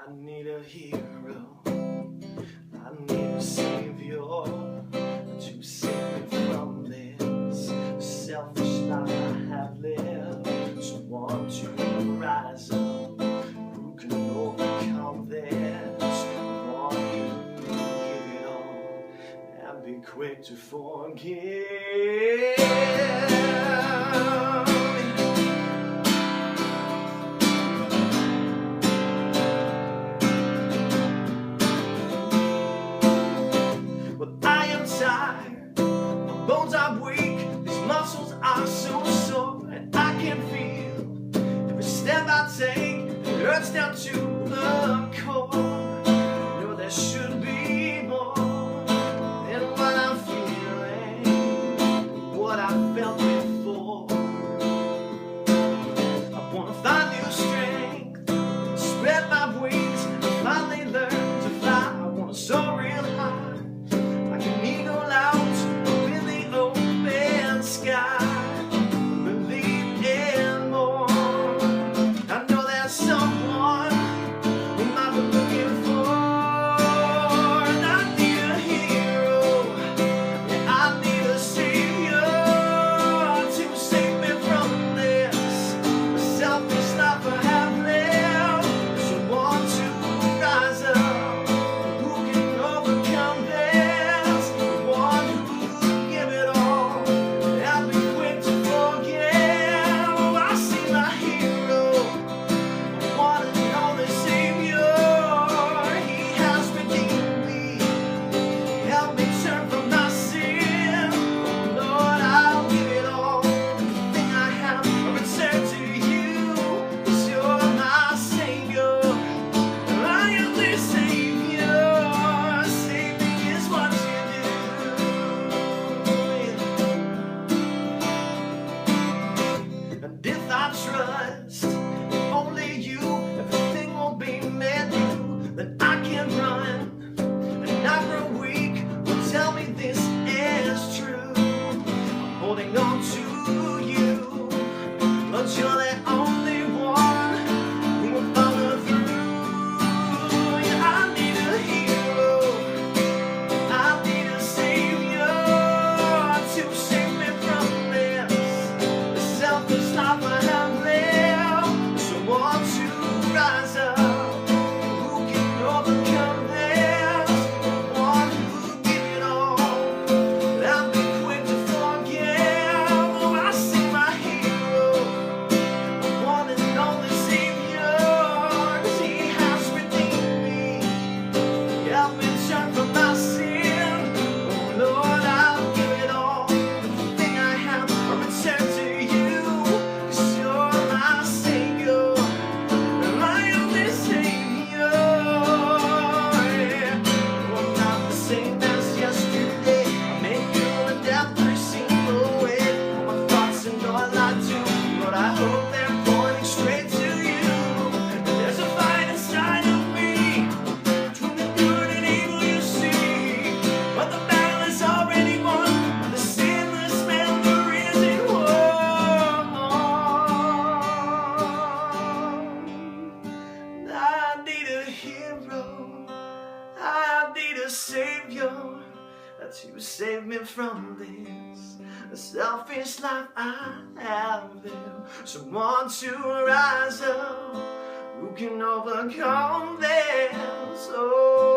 I need a hero, I need a savior to save me from this selfish life I have lived. Someone to rise up, who can overcome this, one who can give it all and be quick to forgive. I am tired, my bones are weak, these muscles are so sore, and I can feel every step I take, it hurts down to the core. I know there should be more than what I'm feeling, what I felt before. I wanna find new strength, spread my wings, and finally learn to fly. I wanna soar real high, trust only you, everything will be made new. Then I can run and not grow weak. Well, tell me this is true. I'm holding on to you, but you're the only one who will follow through. Yeah, I need a hero, I need a savior to save me from this selfish life I have. Rise up, who can overcome this, one who give it all, I'll be quick to forgive. Oh, I see my hero, the one and only savior, 'cause he has redeemed me, help me turn from my sin. Oh Lord, I'll give it all, everything I have, I'll return to you, 'cause you're my savior. I need a savior to save me from this selfish life I have lived. Someone to rise up, who can overcome this. Oh.